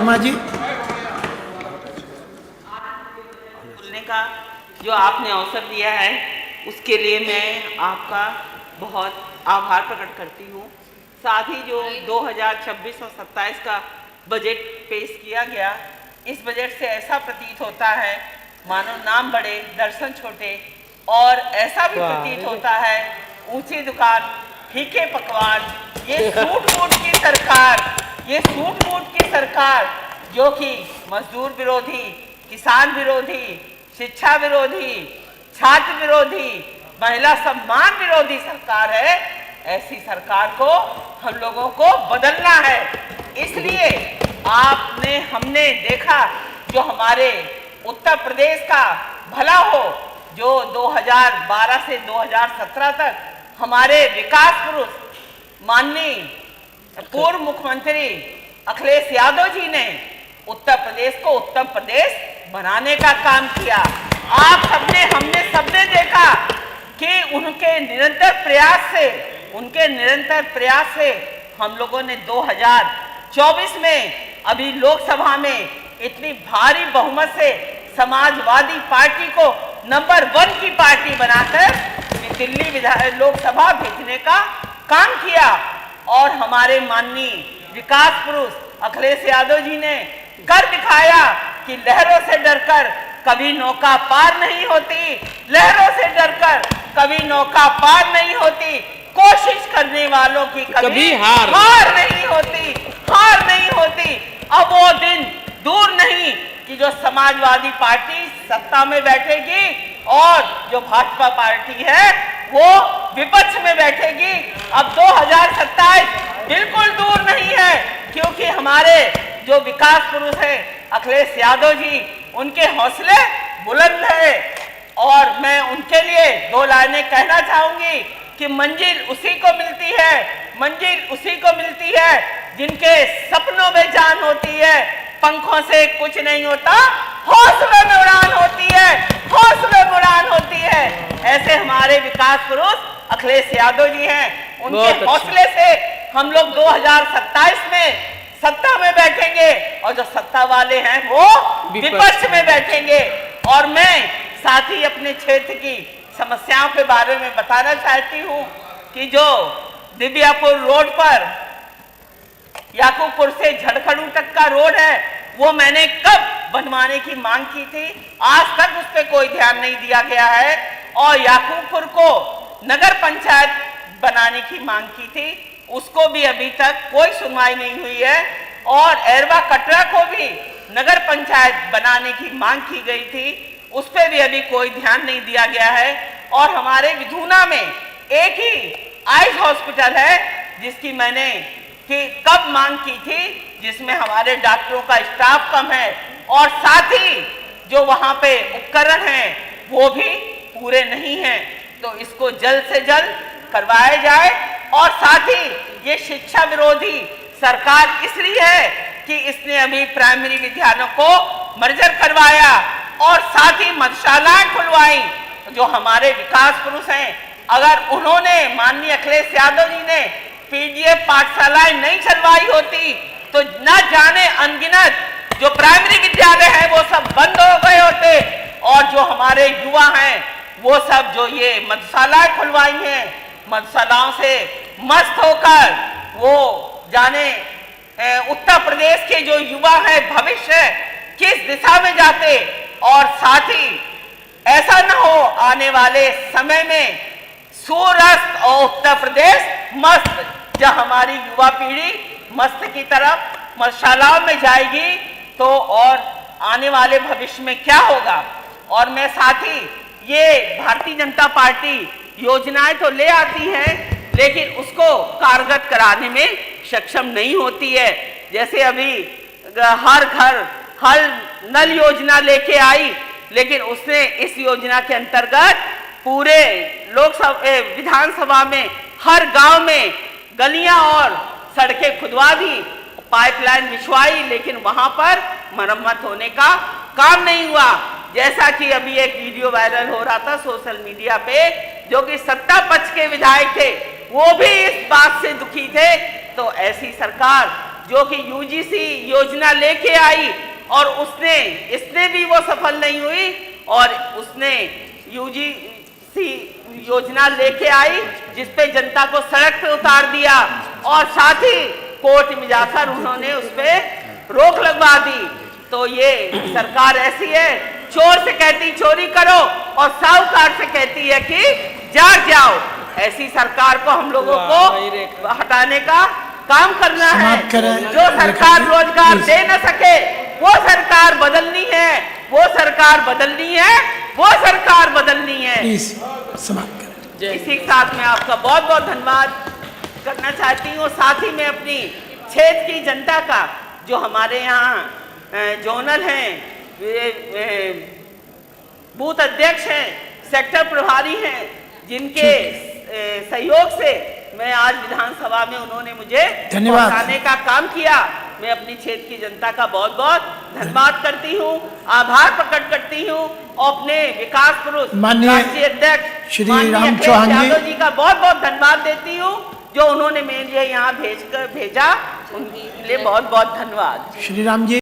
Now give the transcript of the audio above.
जी बोलने का जो आपने अवसर दिया है उसके लिए मैं आपका बहुत आभार प्रकट करती हूँ। साथ ही जो 2026 और 27 का बजट पेश किया गया, इस बजट से ऐसा प्रतीत होता है मानो नाम बड़े दर्शन छोटे, और ऐसा भी प्रतीत होता है ऊंची दुकान फीके पकवान। ये सूट बूट की सरकार, ये सूट बूट की सरकार जो कि मजदूर विरोधी, किसान विरोधी, शिक्षा विरोधी, छात्र विरोधी, महिला सम्मान विरोधी सरकार है। ऐसी सरकार को हम लोगों को बदलना है। इसलिए हमने देखा जो हमारे उत्तर प्रदेश का भला हो, जो 2012 से 2017 तक हमारे विकास पुरुष माननीय पूर्व मुख्यमंत्री अखिलेश यादव जी ने उत्तर प्रदेश को उत्तम प्रदेश बनाने का काम किया। हमने सबने देखा कि उनके निरंतर प्रयास से हम लोगों ने 2024 में अभी लोकसभा में इतनी भारी बहुमत से समाजवादी पार्टी को नंबर 1 की पार्टी बनाकर दिल्ली लोकसभा भेजने का काम किया। और हमारे माननीय विकास पुरुष अखिलेश यादव जी ने कर दिखाया कि लहरों से डरकर कभी नौका पार नहीं होती, लहरों से डरकर कभी नौका पार नहीं होती, कोशिश करने वालों की कभी हार नहीं होती। अब वो दिन दूर नहीं कि जो समाजवादी पार्टी सत्ता में बैठेगी और जो भाजपा पार्टी है वो विपक्ष में बैठेगी। अब 2027 बिल्कुल दूर नहीं है, क्योंकि हमारे जो विकास पुरुष है अखिलेश यादव जी, उनके हौसले बुलंद है। और मैं उनके लिए 2 लाइनें कहना चाहूंगी कि मंजिल उसी को मिलती है जिनके सपनों में जान होती है, पंखों से कुछ नहीं होता, हौसले में उड़ान होती है। ऐसे हमारे विकास पुरुष अखिलेश यादव जी हैं। उनके हौसले से हम लोग 2027 में सत्ता में बैठेंगे और जो सत्ता वाले हैं वो विपक्ष में बैठेंगे। और मैं साथ ही अपने क्षेत्र की समस्याओं के बारे में बताना चाहती हूँ कि जो दिव्यापुर रोड पर याकूबपुर से झड़खड़ू तक का रोड है, वो मैंने कब बनवाने की मांग की थी, आज तक उस पर कोई ध्यान नहीं दिया गया है। और याकूबपुर को नगर पंचायत बनाने की मांग की थी, उसको भी अभी तक कोई सुनवाई नहीं हुई है। और एरवा कटरा को भी नगर पंचायत बनाने की मांग की गई थी, उस पर भी अभी कोई ध्यान नहीं दिया गया है। और हमारे विधुना में एक ही आइज हॉस्पिटल है जिसकी मैंने कब मांग की थी, जिसमें हमारे डॉक्टरों का स्टाफ कम है और साथ ही जो वहां पे उपकरण हैं वो भी पूरे नहीं हैं। तो इसको जल्द से जल्द करवाया जाए। और साथ ही ये शिक्षा विरोधी सरकार इसलिए है कि इसने अभी प्राइमरी विद्यालयों को मर्जर करवाया और साथ ही मधुशालाएं खुलवाई। जो हमारे विकास पुरुष हैं, अगर उन्होंने माननीय अखिलेश यादव जी ने पीडीएफ पाठशालाएं नहीं चलवाई होती तो न जाने अनगिनत जो प्राइमरी विद्यालय हैं वो सब बंद हो गए होते। और जो हमारे युवा हैं वो सब जो ये मधुशालाएं खुलवाई हैं, मधुशालाओं से मस्त होकर वो जाने उत्तर प्रदेश के जो युवा है भविष्य किस दिशा में जाते। और साथ ही ऐसा न हो आने वाले समय में सूरत और उत्तर प्रदेश मस्त, जब हमारी युवा पीढ़ी मस्त की तरफ मधुशालाओं में जाएगी तो और आने वाले भविष्य में क्या होगा। और मैं साथ ही ये भारतीय जनता पार्टी योजनाएं तो ले आती है लेकिन उसको कारगर कराने में सक्षम नहीं होती है। जैसे अभी हर घर हर नल योजना लेके आई, लेकिन उसने इस योजना के अंतर्गत पूरे लोकसभा विधानसभा में हर गांव में गलियां और सड़कें खुदवा दी, पाइपलाइन बिछवाई, लेकिन वहां पर मरम्मत होने का काम नहीं हुआ। जैसा कि अभी एक वीडियो वायरल हो रहा था सोशल मीडिया पे, जो कि सत्ता पक्ष के विधायक थे वो भी इस बात से दुखी थे। तो ऐसी सरकार जो कि यूजीसी योजना लेके आई और इसने भी वो सफल नहीं हुई और उसने यूजीसी योजना लेके आई जिसपे जनता को सड़क पे उतार दिया और साथ ही कोर्ट में जाकर उन्होंने उस पे रोक लगवा दी। तो ये सरकार ऐसी है, चोर से कहती चोरी करो और साहूकार से कहती है कि जाग जाओ। ऐसी सरकार को हम लोगों को हटाने का काम करना है। जो सरकार रोजगार दे न सके वो सरकार बदलनी है, वो सरकार बदलनी है, वो सरकार बदलनी है। इसी के साथ मैं आपका बहुत बहुत धन्यवाद करना चाहती हूँ। साथ ही मैं अपनी क्षेत्र की जनता का, जो हमारे यहाँ जोनल हैं, बूथ अध्यक्ष हैं, सेक्टर प्रभारी हैं, जिनके सहयोग से मैं आज विधानसभा में उन्होंने मुझे पहुंचाने का काम किया। मैं अपनी क्षेत्र की जनता का बहुत बहुत धन्यवाद करती हूँ, आभार प्रकट करती हूँ और अपने विकास पुरुष राष्ट्रीय अध्यक्ष श्री राम चौहान यादव जी का बहुत बहुत धन्यवाद देती हूँ, जो उन्होंने मेरे लिए यहाँ भेजा। उनके लिए बहुत बहुत धन्यवाद। श्री राम जी।